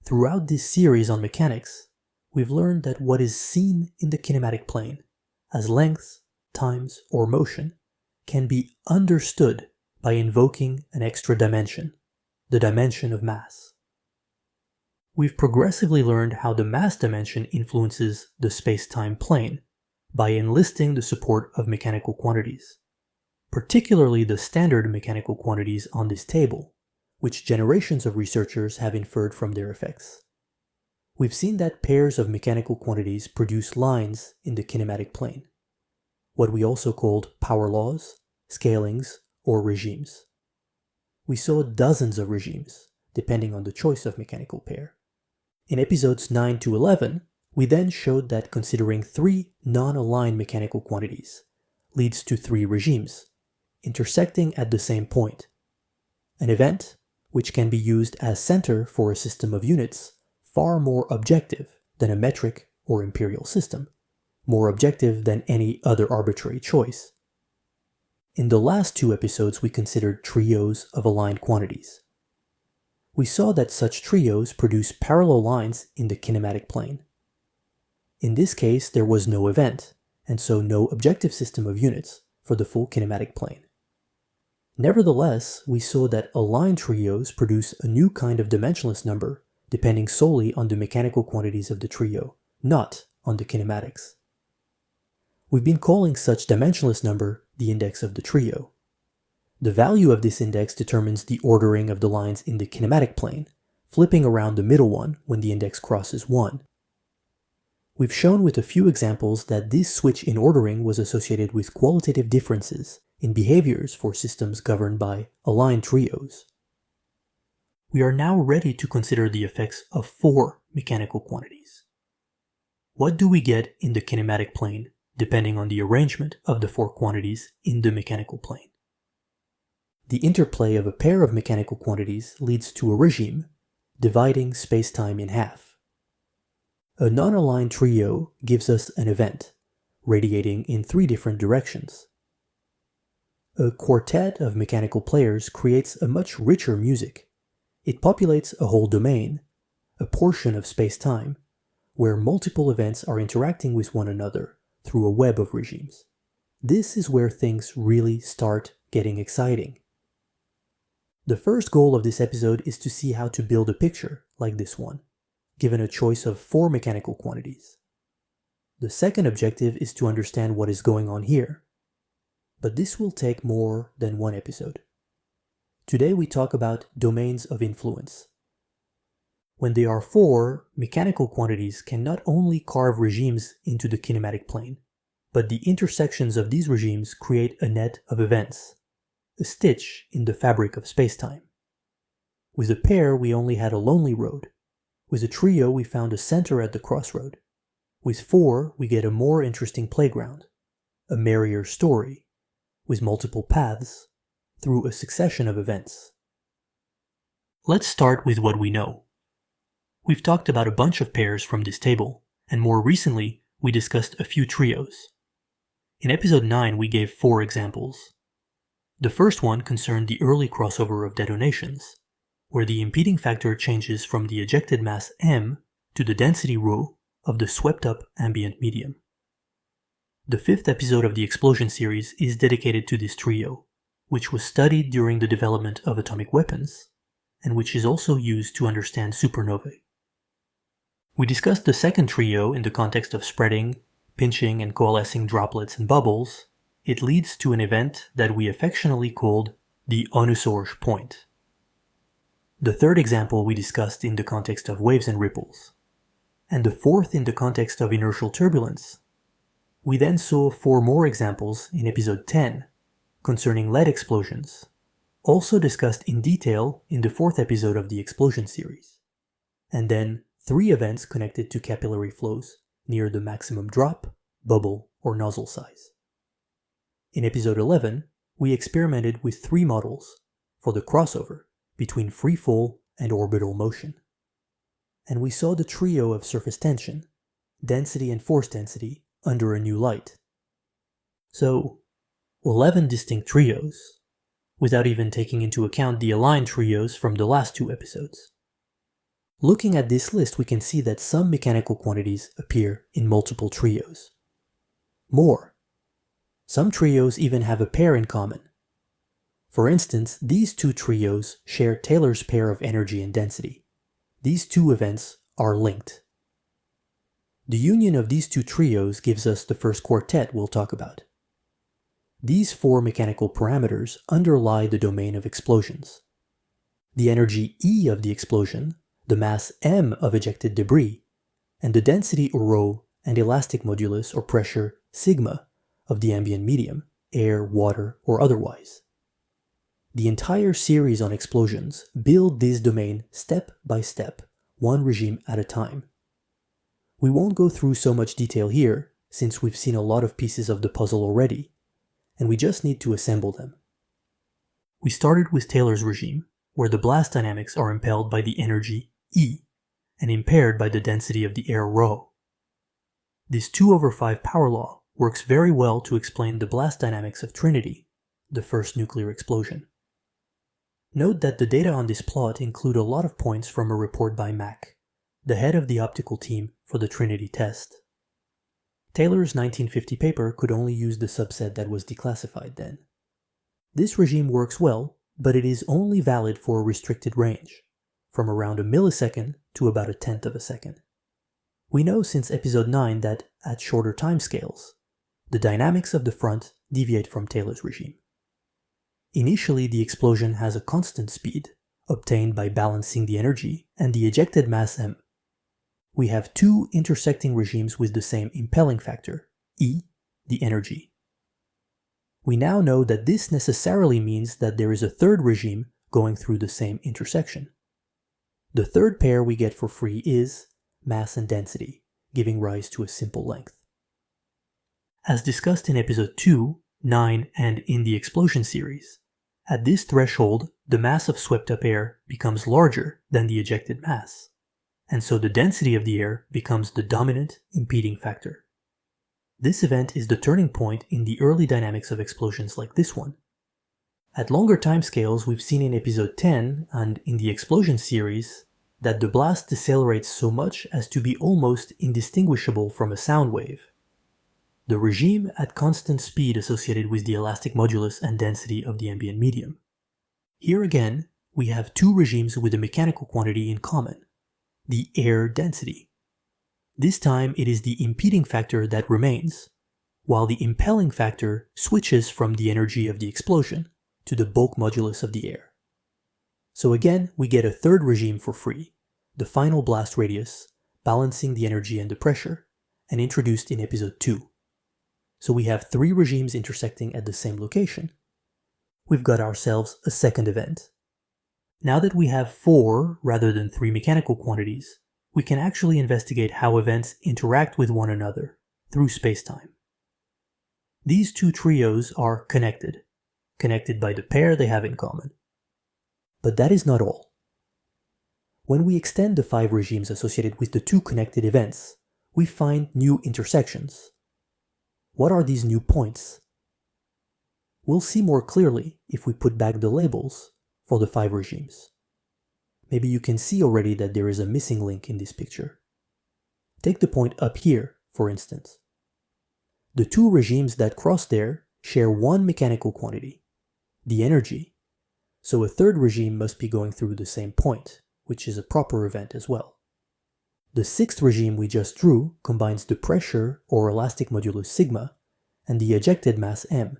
Throughout this series on mechanics, we've learned that what is seen in the kinematic plane as length, times, or motion can be understood by invoking an extra dimension, the dimension of mass. We've progressively learned how the mass dimension influences the space-time plane by enlisting the support of mechanical quantities, particularly the standard mechanical quantities on this table, which generations of researchers have inferred from their effects. We've seen that pairs of mechanical quantities produce lines in the kinematic plane, what we also called power laws, scalings, or regimes. We saw dozens of regimes, depending on the choice of mechanical pair. In episodes 9 to 11, we then showed that considering three non-aligned mechanical quantities leads to three regimes, intersecting at the same point. An event, which can be used as center for a system of units, far more objective than a metric or imperial system, more objective than any other arbitrary choice. In the last two episodes, we considered trios of aligned quantities. We saw that such trios produce parallel lines in the kinematic plane. In this case, there was no event, and so no objective system of units for the full kinematic plane. Nevertheless, we saw that aligned trios produce a new kind of dimensionless number depending solely on the mechanical quantities of the trio, not on the kinematics. We've been calling such dimensionless number the index of the trio. The value of this index determines the ordering of the lines in the kinematic plane, flipping around the middle one when the index crosses 1. We've shown with a few examples that this switch in ordering was associated with qualitative differences in behaviors for systems governed by aligned trios. We are now ready to consider the effects of four mechanical quantities. What do we get in the kinematic plane depending on the arrangement of the four quantities in the mechanical plane? The interplay of a pair of mechanical quantities leads to a regime, dividing spacetime in half. A non-aligned trio gives us an event, radiating in three different directions. A quartet of mechanical players creates a much richer music. It populates a whole domain, a portion of space-time, where multiple events are interacting with one another through a web of regimes. This is where things really start getting exciting. The first goal of this episode is to see how to build a picture like this one, given a choice of four mechanical quantities. The second objective is to understand what is going on here. But this will take more than one episode. Today we talk about domains of influence. When there are four, mechanical quantities can not only carve regimes into the kinematic plane, but the intersections of these regimes create a net of events, a stitch in the fabric of spacetime. With a pair, we only had a lonely road. With a trio, we found a center at the crossroad. With four, we get a more interesting playground, a merrier story, with multiple paths, through a succession of events. Let's start with what we know. We've talked about a bunch of pairs from this table, and more recently, we discussed a few trios. In episode 9, we gave 4 examples. The first one concerned the early crossover of detonations, where the impeding factor changes from the ejected mass m to the density ρ of the swept-up ambient medium. The 5th episode of the explosion series is dedicated to this trio, which was studied during the development of atomic weapons, and which is also used to understand supernovae. We discussed the second trio in the context of spreading, pinching, and coalescing droplets and bubbles. It leads to an event that we affectionately called the Onussorge point. The third example we discussed in the context of waves and ripples, and the fourth in the context of inertial turbulence. We then saw 4 more examples in episode 10, concerning lead explosions, also discussed in detail in the 4th episode of the explosion series, and then 3 events connected to capillary flows near the maximum drop, bubble, or nozzle size. In episode 11, we experimented with 3 models for the crossover between free fall and orbital motion. And we saw the trio of surface tension, density and force density under a new light. So, 11 distinct trios, without even taking into account the aligned trios from the last 2 episodes. Looking at this list, we can see that some mechanical quantities appear in multiple trios. More. Some trios even have a pair in common. For instance, these two trios share Taylor's pair of energy and density. These two events are linked. The union of these two trios gives us the first quartet we'll talk about. These four mechanical parameters underlie the domain of explosions. The energy E of the explosion, the mass m of ejected debris, and the density ρ and elastic modulus or pressure sigma of the ambient medium, air, water, or otherwise. The entire series on explosions build this domain step by step, one regime at a time. We won't go through so much detail here, since we've seen a lot of pieces of the puzzle already, and we just need to assemble them. We started with Taylor's regime, where the blast dynamics are impelled by the energy E, and impaired by the density of the air ρ. This 2/5 power law works very well to explain the blast dynamics of Trinity, the first nuclear explosion. Note that the data on this plot include a lot of points from a report by Mac, the head of the optical team for the Trinity test. Taylor's 1950 paper could only use the subset that was declassified then. This regime works well, but it is only valid for a restricted range, from around a millisecond to about a tenth of a second. We know since episode 9 that, at shorter timescales, the dynamics of the front deviate from Taylor's regime. Initially, the explosion has a constant speed, obtained by balancing the energy and the ejected mass m. We have two intersecting regimes with the same impelling factor, E, the energy. We now know that this necessarily means that there is a third regime going through the same intersection. The third pair we get for free is mass and density, giving rise to a simple length. As discussed in episode 2, 9, and in the explosion series, at this threshold, the mass of swept-up air becomes larger than the ejected mass, and so the density of the air becomes the dominant impeding factor. This event is the turning point in the early dynamics of explosions like this one. At longer timescales, we've seen in episode 10 and in the explosion series that the blast decelerates so much as to be almost indistinguishable from a sound wave. The regime at constant speed associated with the elastic modulus and density of the ambient medium. Here again, we have two regimes with a mechanical quantity in common, the air density. This time it is the impeding factor that remains, while the impelling factor switches from the energy of the explosion to the bulk modulus of the air. So again, we get a third regime for free, the final blast radius, balancing the energy and the pressure, and introduced in episode 2. So we have three regimes intersecting at the same location. We've got ourselves a second event. Now that we have 4 rather than 3 mechanical quantities, we can actually investigate how events interact with one another through spacetime. These two trios are connected by the pair they have in common. But that is not all. When we extend the 5 regimes associated with the 2 connected events, we find new intersections. What are these new points? We'll see more clearly if we put back the labels for the 5 regimes. Maybe you can see already that there is a missing link in this picture. Take the point up here, for instance. The 2 regimes that cross there share one mechanical quantity, the energy, so a third regime must be going through the same point, which is a proper event as well. The 6th regime we just drew combines the pressure or elastic modulus sigma and the ejected mass m.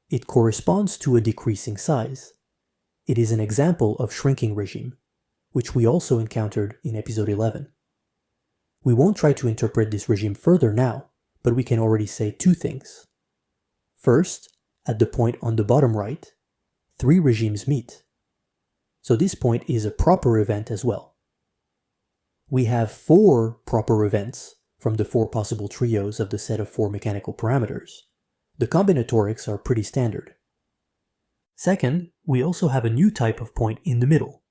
It corresponds to a decreasing size. It is an example of shrinking regime, which we also encountered in episode 11. We won't try to interpret this regime further now, but we can already say 2 things. First, at the point on the bottom right, 3 regimes meet. So this point is a proper event as well. We have 4 proper events from the 4 possible trios of the set of 4 mechanical parameters. The combinatorics are pretty standard. Second, we also have a new type of point in the middle,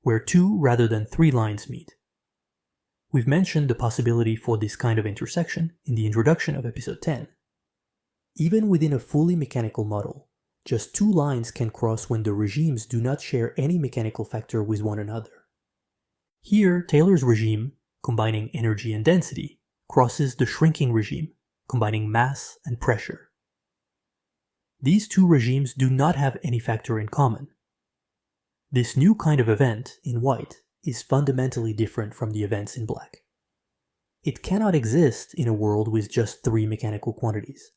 where 2 rather than 3 lines meet. We've mentioned the possibility for this kind of intersection in the introduction of episode 10. Even within a fully mechanical model, just 2 lines can cross when the regimes do not share any mechanical factor with one another. Here, Taylor's regime, combining energy and density, crosses the shrinking regime, combining mass and pressure. These two regimes do not have any factor in common. This new kind of event, in white, is fundamentally different from the events in black. It cannot exist in a world with just three mechanical quantities,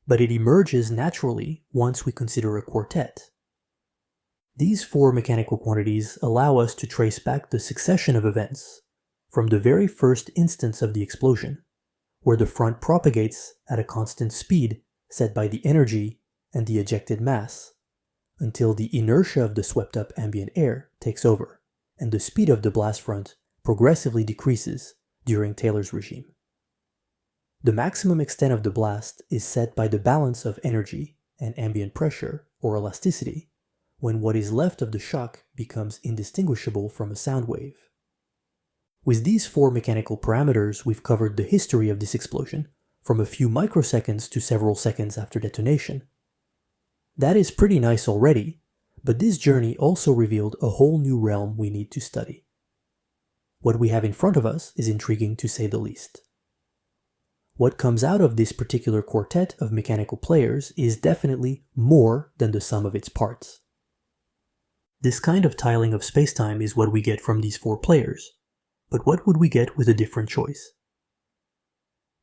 but it emerges naturally once we consider a quartet. These four mechanical quantities allow us to trace back the succession of events from the very first instance of the explosion, where the front propagates at a constant speed set by the energy and the ejected mass, until the inertia of the swept-up ambient air takes over, and the speed of the blast front progressively decreases during Taylor's regime. The maximum extent of the blast is set by the balance of energy and ambient pressure, or elasticity, when what is left of the shock becomes indistinguishable from a sound wave. With these four mechanical parameters, we've covered the history of this explosion, from a few microseconds to several seconds after detonation. That is pretty nice already, but this journey also revealed a whole new realm we need to study. What we have in front of us is intriguing to say the least. What comes out of this particular quartet of mechanical players is definitely more than the sum of its parts. This kind of tiling of spacetime is what we get from these four players, but what would we get with a different choice?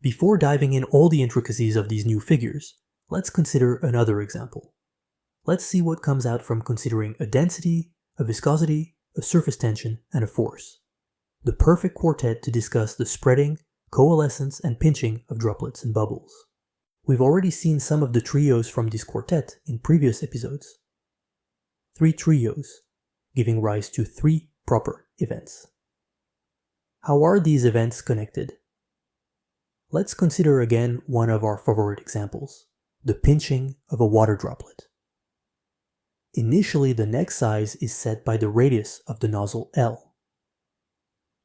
Before diving in all the intricacies of these new figures, let's consider another example. Let's see what comes out from considering a density, a viscosity, a surface tension, and a force. The perfect quartet to discuss the spreading, coalescence, and pinching of droplets and bubbles. We've already seen some of the trios from this quartet in previous episodes. 3 trios, giving rise to 3 proper events. How are these events connected? Let's consider again one of our favorite examples, the pinching of a water droplet. Initially, the neck size is set by the radius of the nozzle L.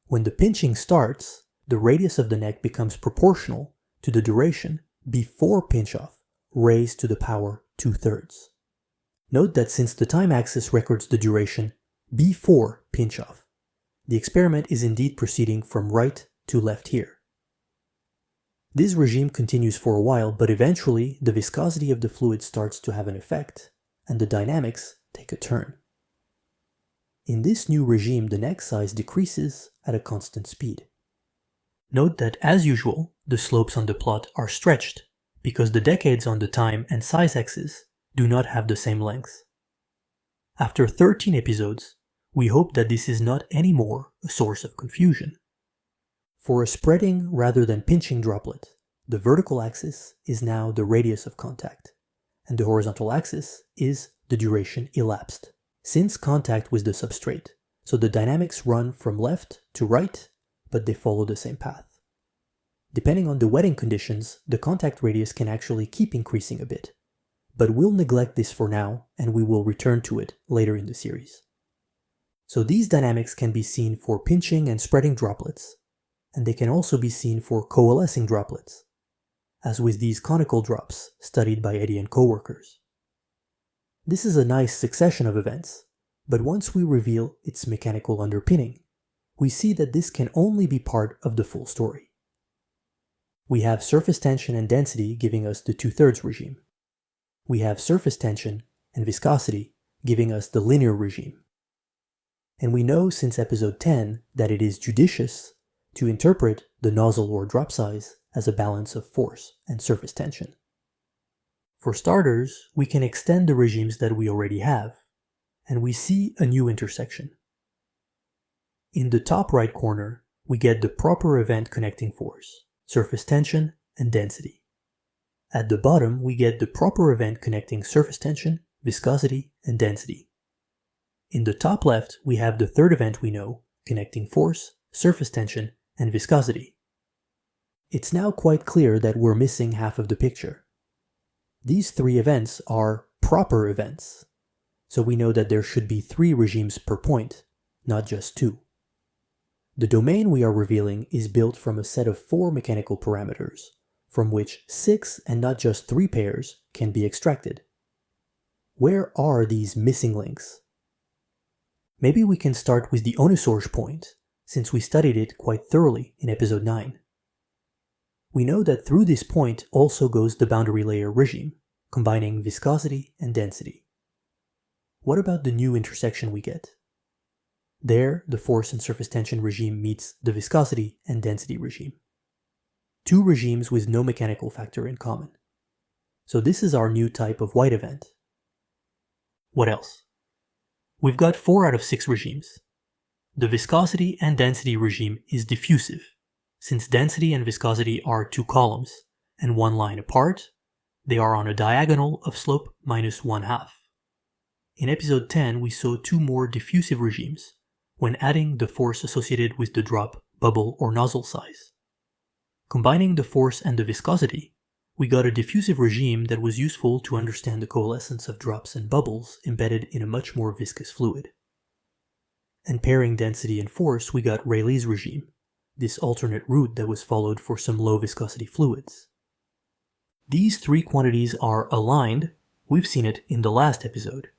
When the pinching starts, the radius of the neck becomes proportional to the duration before pinch-off, raised to the power 2/3. Note that since the time axis records the duration before pinch-off, the experiment is indeed proceeding from right to left here. This regime continues for a while, but eventually the viscosity of the fluid starts to have an effect, and the dynamics take a turn. In this new regime, the neck size decreases at a constant speed. Note that, as usual, the slopes on the plot are stretched, because the decades on the time and size axis do not have the same length. After 13 episodes, we hope that this is not anymore a source of confusion. For a spreading rather than pinching droplet, the vertical axis is now the radius of contact, and the horizontal axis is the duration elapsed since contact with the substrate, so the dynamics run from left to right, but they follow the same path. Depending on the wetting conditions, the contact radius can actually keep increasing a bit, but we'll neglect this for now and we will return to it later in the series. So these dynamics can be seen for pinching and spreading droplets, and they can also be seen for coalescing droplets, as with these conical drops studied by Eddie and coworkers. This is a nice succession of events, but once we reveal its mechanical underpinning, we see that this can only be part of the full story. We have surface tension and density giving us the 2/3 regime. We have surface tension and viscosity giving us the linear regime. And we know since episode 10 that it is judicious to interpret the nozzle or drop size as a balance of force and surface tension. For starters, we can extend the regimes that we already have, and we see a new intersection. In the top right corner, we get the proper event connecting force, surface tension, and density. At the bottom, we get the proper event connecting surface tension, viscosity, and density. In the top left, we have the third event we know, connecting force, surface tension, and viscosity. It's now quite clear that we're missing half of the picture. These 3 events are proper events, so we know that there should be 3 regimes per point, not just 2. The domain we are revealing is built from a set of 4 mechanical parameters, from which 6 and not just 3 pairs can be extracted. Where are these missing links? Maybe we can start with the Ohnesorge point, since we studied it quite thoroughly in episode 9. We know that through this point also goes the boundary layer regime, combining viscosity and density. What about the new intersection we get? There, the force and surface tension regime meets the viscosity and density regime. Two regimes with no mechanical factor in common. So this is our new type of white event. What else? We've got 4 out of 6 regimes. The viscosity and density regime is diffusive, since density and viscosity are 2 columns, and 1 line apart, they are on a diagonal of slope minus 1/2. In episode 10, we saw 2 more diffusive regimes, when adding the force associated with the drop, bubble, or nozzle size. Combining the force and the viscosity, we got a diffusive regime that was useful to understand the coalescence of drops and bubbles embedded in a much more viscous fluid. And pairing density and force, we got Rayleigh's regime, this alternate route that was followed for some low viscosity fluids. These 3 quantities are aligned, we've seen it in the last episode.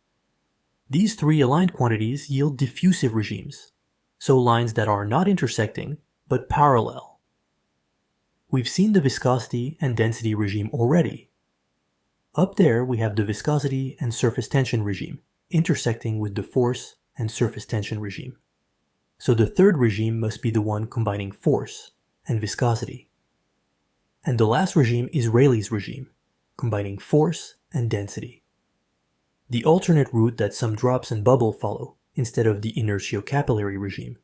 These 3 aligned quantities yield diffusive regimes, so lines that are not intersecting, but parallel. We've seen the viscosity and density regime already. Up there we have the viscosity and surface tension regime, intersecting with the force and surface tension regime. So the third regime must be the one combining force and viscosity. And the last regime is Rayleigh's regime, combining force and density. The alternate route that some drops and bubble follow, instead of the inertiocapillary regime.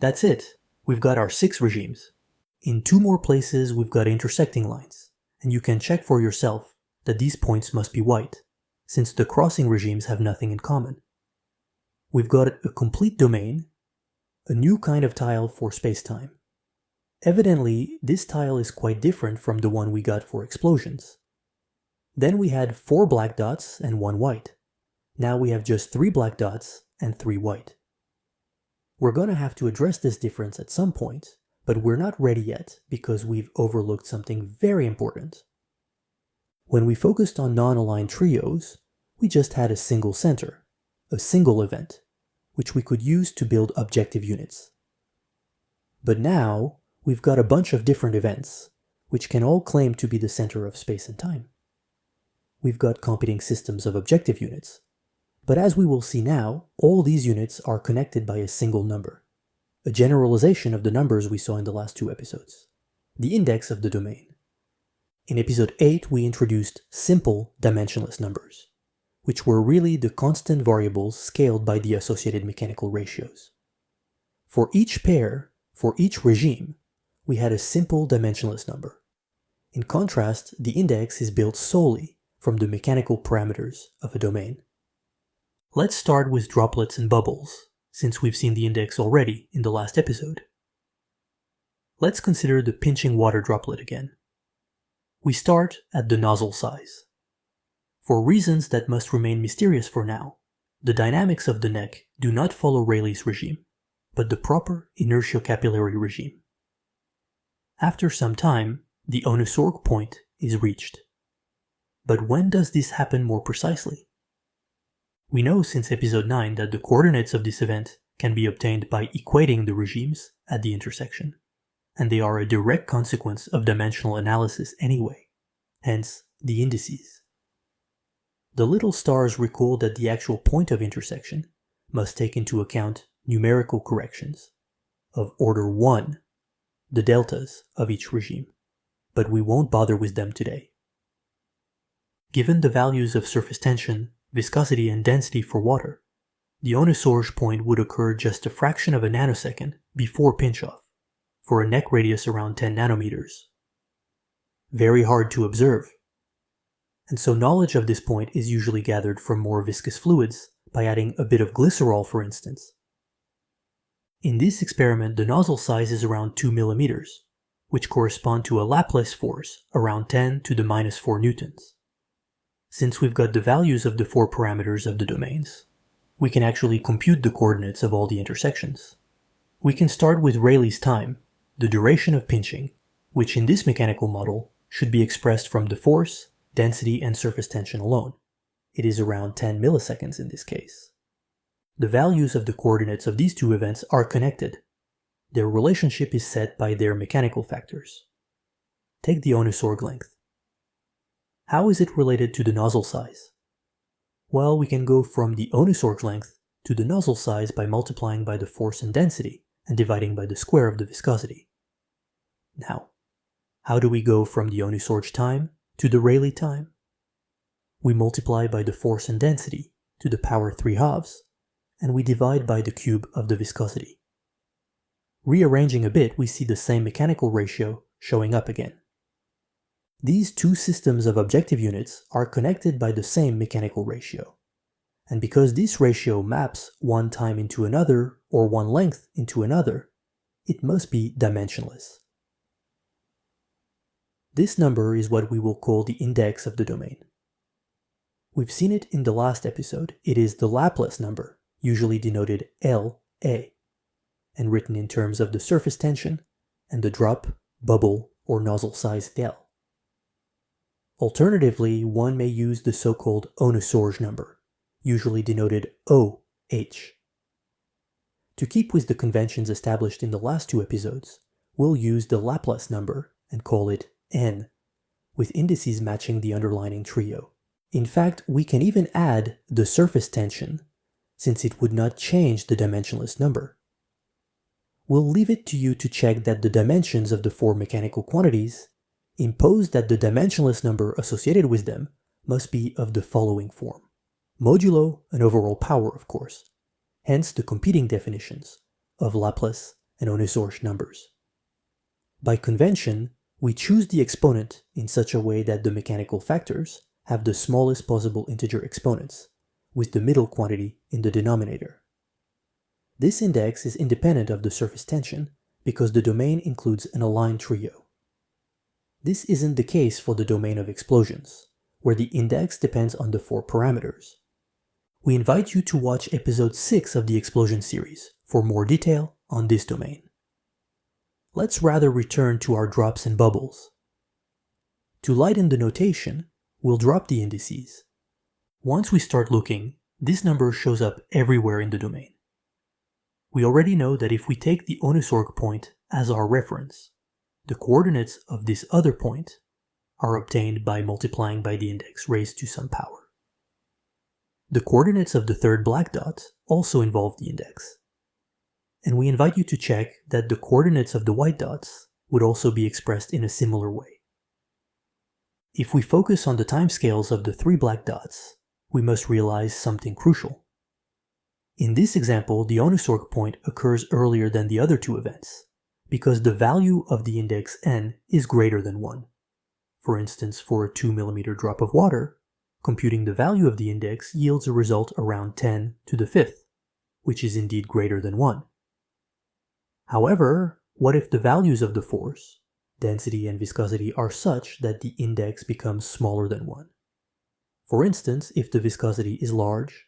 That's it, we've got our 6 regimes. In 2 more places we've got intersecting lines, and you can check for yourself that these points must be white, since the crossing regimes have nothing in common. We've got a complete domain, a new kind of tile for spacetime. Evidently, this tile is quite different from the one we got for explosions. Then we had 4 black dots and 1 white. Now we have just 3 black dots and 3 white. We're gonna have to address this difference at some point, but we're not ready yet because we've overlooked something very important. When we focused on non-aligned trios, we just had a single center, a single event, which we could use to build objective units. But now, we've got a bunch of different events, which can all claim to be the center of space and time. We've got competing systems of objective units, but as we will see now, all these units are connected by a single number, a generalization of the numbers we saw in the last 2 episodes, the index of the domain. In episode 8, we introduced simple dimensionless numbers, which were really the constant variables scaled by the associated mechanical ratios. For each pair, for each regime, we had a simple dimensionless number. In contrast, the index is built solely from the mechanical parameters of a domain. Let's start with droplets and bubbles, since we've seen the index already in the last episode. Let's consider the pinching water droplet again. We start at the nozzle size. For reasons that must remain mysterious for now, the dynamics of the neck do not follow Rayleigh's regime, but the proper inertiocapillary regime. After some time, the Onusorg point is reached. But when does this happen more precisely? We know since episode 9 that the coordinates of this event can be obtained by equating the regimes at the intersection, and they are a direct consequence of dimensional analysis anyway, hence the indices. The little stars recall that the actual point of intersection must take into account numerical corrections of order 1, the deltas of each regime, but we won't bother with them today. Given the values of surface tension, viscosity, and density for water, the Onusorg point would occur just a fraction of a nanosecond before pinch-off, for a neck radius around 10 nanometers. Very hard to observe. And so knowledge of this point is usually gathered from more viscous fluids by adding a bit of glycerol, for instance. In this experiment, the nozzle size is around 2 millimeters, which correspond to a Laplace force around 10 to the minus 4 newtons. Since we've got the values of the 4 parameters of the domains, we can actually compute the coordinates of all the intersections. We can start with Rayleigh's time, the duration of pinching, which in this mechanical model should be expressed from the force, density, and surface tension alone. It is around 10 milliseconds in this case. The values of the coordinates of these 2 events are connected, Their relationship is set by their mechanical factors. Take the Ohnesorg length. How is it related to the nozzle size? Well, we can go from the Ohnesorg length to the nozzle size by multiplying by the force and density and dividing by the square of the viscosity. Now, how do we go from the Ohnesorg time to the Rayleigh time? We multiply by the force and density to the power 3/2, and we divide by the cube of the viscosity. Rearranging a bit, we see the same mechanical ratio showing up again. These two systems of objective units are connected by the same mechanical ratio. And because this ratio maps one time into another or one length into another, it must be dimensionless. This number is what we will call the index of the domain. We've seen it in the last episode. It is the Laplace number, usually denoted LA, and written in terms of the surface tension and the drop, bubble, or nozzle size L. Alternatively, one may use the so-called Ohnesorg number, usually denoted OH. To keep with the conventions established in the last two episodes, we'll use the Laplace number and call it N, with indices matching the underlying trio. In fact, we can even add the surface tension, since it would not change the dimensionless number. We'll leave it to you to check that the dimensions of the four mechanical quantities impose that the dimensionless number associated with them must be of the following form. Modulo and overall power, of course, hence the competing definitions of Laplace and Ohnesorg numbers. By convention, we choose the exponent in such a way that the mechanical factors have the smallest possible integer exponents, with the middle quantity in the denominator. This index is independent of the surface tension because the domain includes an aligned trio. This isn't the case for the domain of explosions, where the index depends on the four parameters. We invite you to watch episode 6 of the explosion series for more detail on this domain. Let's rather return to our drops and bubbles. To lighten the notation, we'll drop the indices. Once we start looking, this number shows up everywhere in the domain. We already know that if we take the Ohnesorg point as our reference, the coordinates of this other point are obtained by multiplying by the index raised to some power. The coordinates of the third black dot also involve the index. And we invite you to check that the coordinates of the white dots would also be expressed in a similar way. If we focus on the timescales of the three black dots, we must realize something crucial. In this example, the Ohnesorg point occurs earlier than the other two events, because the value of the index n is greater than 1. For instance, for a 2 mm drop of water, computing the value of the index yields a result around 10 to the 5th, which is indeed greater than 1. However, what if the values of the force, density and viscosity are such that the index becomes smaller than 1? For instance, if the viscosity is large.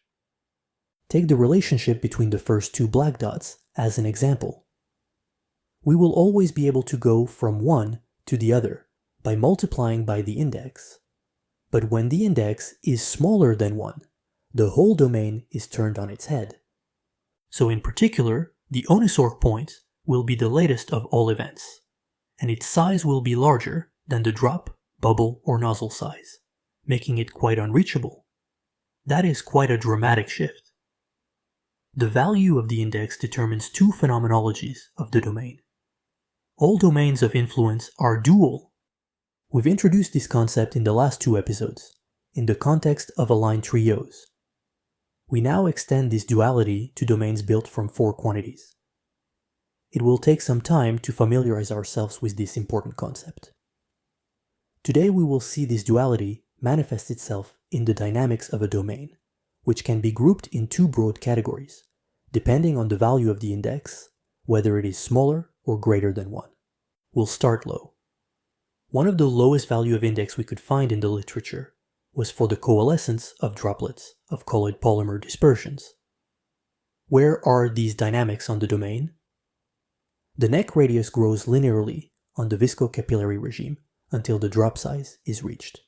Take the relationship between the first two black dots as an example. We will always be able to go from one to the other by multiplying by the index. But when the index is smaller than 1, the whole domain is turned on its head. So in particular, the Ohnesorg point will be the latest of all events, and its size will be larger than the drop, bubble, or nozzle size, making it quite unreachable. That is quite a dramatic shift. The value of the index determines two phenomenologies of the domain. All domains of influence are dual. We've introduced this concept in the last two episodes, in the context of aligned trios. We now extend this duality to domains built from four quantities. It will take some time to familiarize ourselves with this important concept. Today we will see this duality manifest itself in the dynamics of a domain, which can be grouped in two broad categories, depending on the value of the index, whether it is smaller or greater than 1. We'll start low. One of the lowest value of index we could find in the literature was for the coalescence of droplets of colloid polymer dispersions. Where are these dynamics on the domain? The neck radius grows linearly on the viscocapillary regime until the drop size is reached.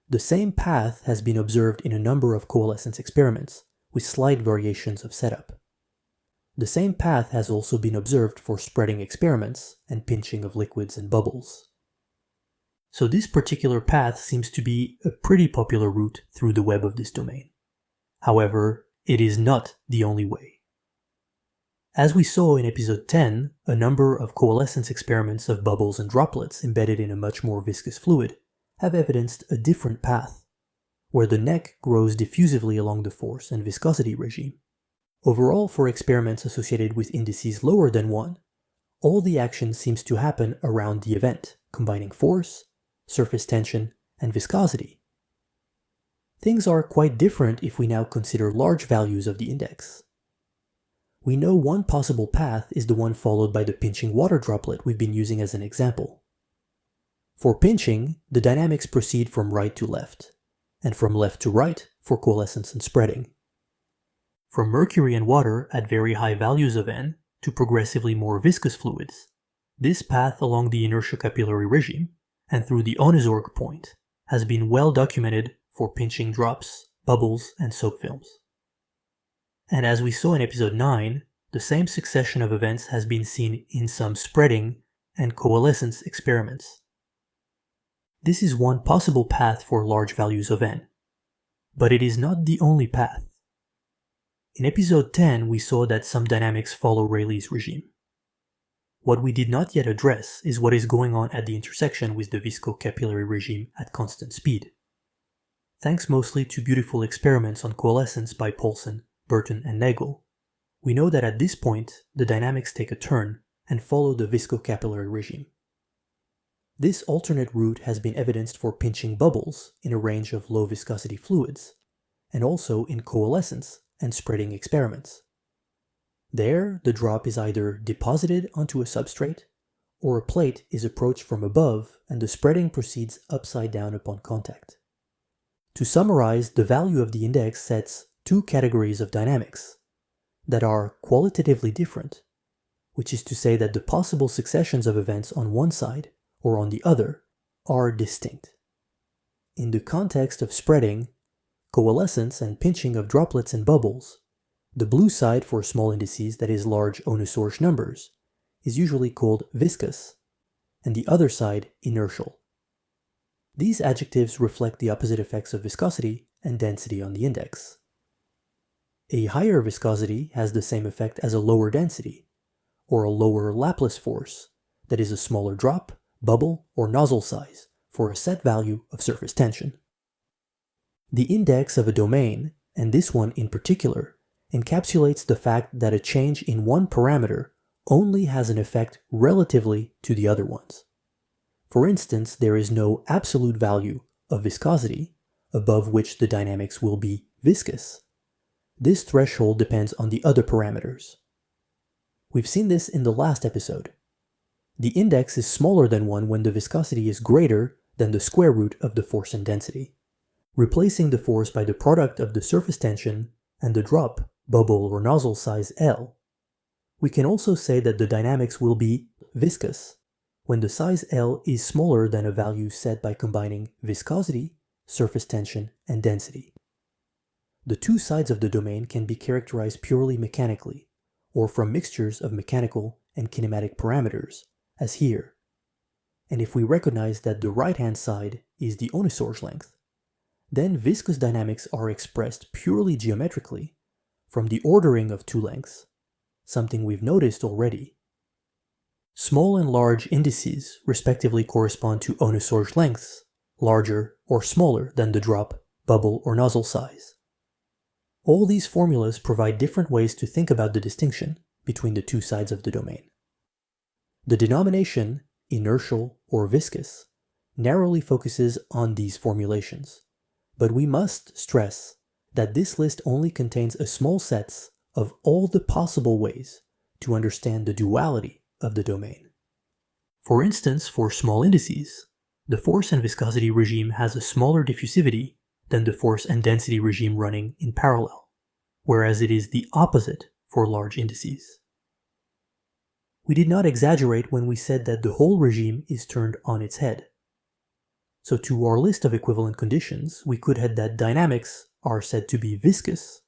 The same path has been observed in a number of coalescence experiments with slight variations of setup. the same path has also been observed for spreading experiments and pinching of liquids and bubbles. So this particular path seems to be a pretty popular route through the web of this domain. However, it is not the only way. As we saw in episode 10, a number of coalescence experiments of bubbles and droplets embedded in a much more viscous fluid have evidenced a different path, where the neck grows diffusively along the force and viscosity regime. Overall, for experiments associated with indices lower than 1, all the action seems to happen around the event, combining force, surface tension, and viscosity. Things are quite different if we now consider large values of the index. We know one possible path is the one followed by the pinching water droplet we've been using as an example. For pinching, the dynamics proceed from right to left, and from left to right for coalescence and spreading. From mercury and water at very high values of N to progressively more viscous fluids, this path along the inertial capillary regime and through the Ohnesorg point has been well documented for pinching drops, bubbles, and soap films. And as we saw in episode 9, the same succession of events has been seen in some spreading and coalescence experiments. This is one possible path for large values of N, but it is not the only path. In episode 10, we saw that some dynamics follow Rayleigh's regime. What we did not yet address is what is going on at the intersection with the viscocapillary regime at constant speed. Thanks mostly to beautiful experiments on coalescence by Paulsen, Burton, and Nagel, we know that at this point the dynamics take a turn and follow the viscocapillary regime. This alternate route has been evidenced for pinching bubbles in a range of low viscosity fluids, and also in coalescence and spreading experiments. There, the drop is either deposited onto a substrate, or a plate is approached from above and the spreading proceeds upside down upon contact. To summarize, the value of the index sets two categories of dynamics that are qualitatively different, which is to say that the possible successions of events on one side or on the other are distinct. In the context of spreading, coalescence and pinching of droplets and bubbles, the blue side for small indices, that is large Ohnesorg numbers, is usually called viscous, and the other side inertial. These adjectives reflect the opposite effects of viscosity and density on the index. A higher viscosity has the same effect as a lower density, or a lower Laplace force, that is a smaller drop, bubble, or nozzle size, for a set value of surface tension. The index of a domain, and this one in particular, encapsulates the fact that a change in one parameter only has an effect relatively to the other ones. For instance, there is no absolute value of viscosity above which the dynamics will be viscous. This threshold depends on the other parameters. We've seen this in the last episode. The index is smaller than 1 when the viscosity is greater than the square root of the force and density. Replacing the force by the product of the surface tension and the drop, bubble, or nozzle size L, we can also say that the dynamics will be viscous when the size L is smaller than a value set by combining viscosity, surface tension, and density. The two sides of the domain can be characterized purely mechanically, or from mixtures of mechanical and kinematic parameters, as here. And if we recognize that the right-hand side is the Ohnesorg length, then viscous dynamics are expressed purely geometrically from the ordering of two lengths, something we've noticed already. Small and large indices respectively correspond to Ohnesorg lengths, larger or smaller than the drop, bubble, or nozzle size. All these formulas provide different ways to think about the distinction between the two sides of the domain. The denomination, inertial or viscous, narrowly focuses on these formulations, but we must stress that this list only contains a small set of all the possible ways to understand the duality of the domain. For instance, for small indices, the force and viscosity regime has a smaller diffusivity than the force and density regime running in parallel, whereas it is the opposite for large indices. We did not exaggerate when we said that the whole regime is turned on its head. So to our list of equivalent conditions, we could add that dynamics are said to be viscous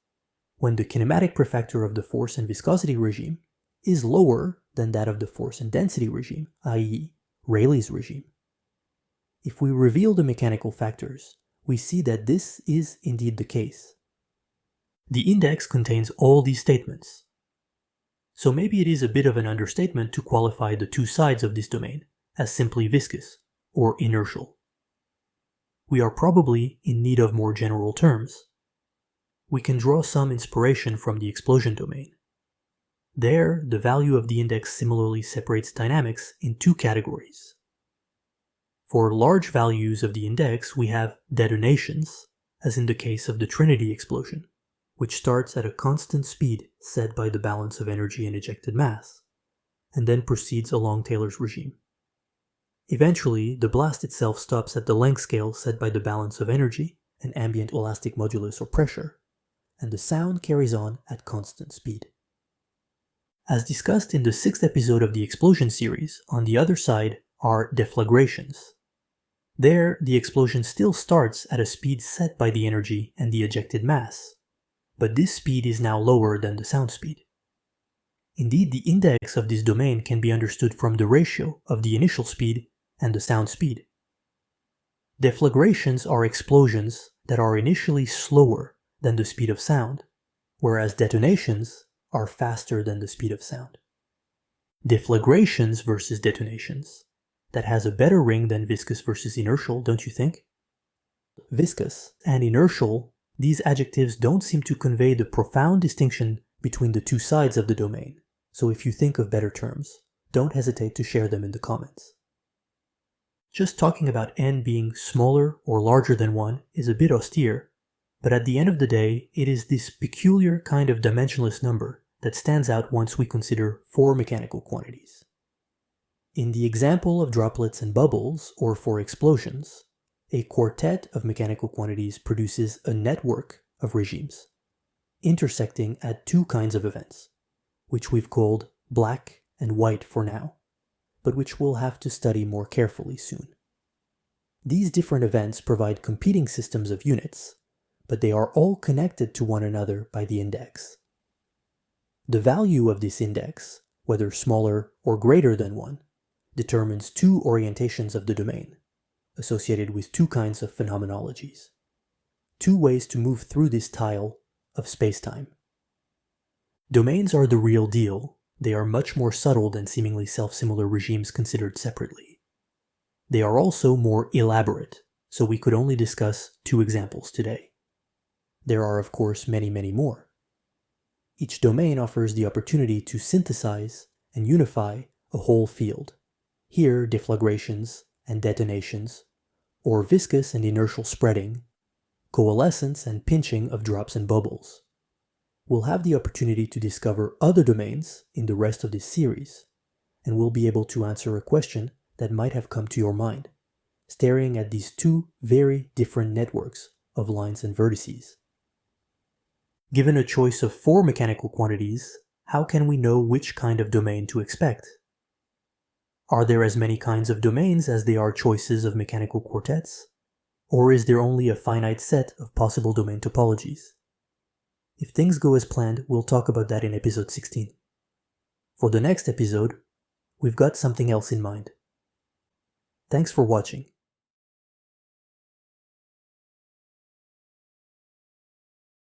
when the kinematic prefactor of the force and viscosity regime is lower than that of the force and density regime, i.e. Rayleigh's regime. If we reveal the mechanical factors, we see that this is indeed the case. The index contains all these statements. So maybe it is a bit of an understatement to qualify the two sides of this domain as simply viscous or inertial. We are probably in need of more general terms. We can draw some inspiration from the explosion domain. There, the value of the index similarly separates dynamics in two categories. For large values of the index, we have detonations, as in the case of the Trinity explosion, which starts at a constant speed set by the balance of energy and ejected mass, and then proceeds along Taylor's regime. Eventually, the blast itself stops at the length scale set by the balance of energy and ambient elastic modulus or pressure, and the sound carries on at constant speed. As discussed in the 6th episode of the explosion series, on the other side are deflagrations. There, the explosion still starts at a speed set by the energy and the ejected mass, but this speed is now lower than the sound speed. Indeed, the index of this domain can be understood from the ratio of the initial speed and the sound speed. Deflagrations are explosions that are initially slower than the speed of sound, whereas detonations are faster than the speed of sound. Deflagrations versus detonations. That has a better ring than viscous versus inertial, don't you think? Viscous and inertial, these adjectives don't seem to convey the profound distinction between the two sides of the domain, so if you think of better terms, don't hesitate to share them in the comments. Just talking about n being smaller or larger than 1 is a bit austere, but at the end of the day, it is this peculiar kind of dimensionless number that stands out once we consider 4 mechanical quantities. In the example of droplets and bubbles, or for explosions, a quartet of mechanical quantities produces a network of regimes, intersecting at 2 kinds of events, which we've called black and white for now, but which we'll have to study more carefully soon. These different events provide competing systems of units, but they are all connected to one another by the index. The value of this index, whether smaller or greater than 1, determines 2 orientations of the domain, associated with 2 kinds of phenomenologies. 2 ways to move through this tile of space-time. Domains are the real deal. They are much more subtle than seemingly self-similar regimes considered separately. They are also more elaborate, so we could only discuss 2 examples today. There are of course many more. Each domain offers the opportunity to synthesize and unify a whole field. Here, deflagrations and detonations, or viscous and inertial spreading, coalescence and pinching of drops and bubbles. We'll have the opportunity to discover other domains in the rest of this series, and we'll be able to answer a question that might have come to your mind, staring at these 2 very different networks of lines and vertices. Given a choice of 4 mechanical quantities, how can we know which kind of domain to expect? Are there as many kinds of domains as there are choices of mechanical quartets? Or is there only a finite set of possible domain topologies? If things go as planned, we'll talk about that in episode 16. For the next episode, we've got something else in mind. Thanks for watching.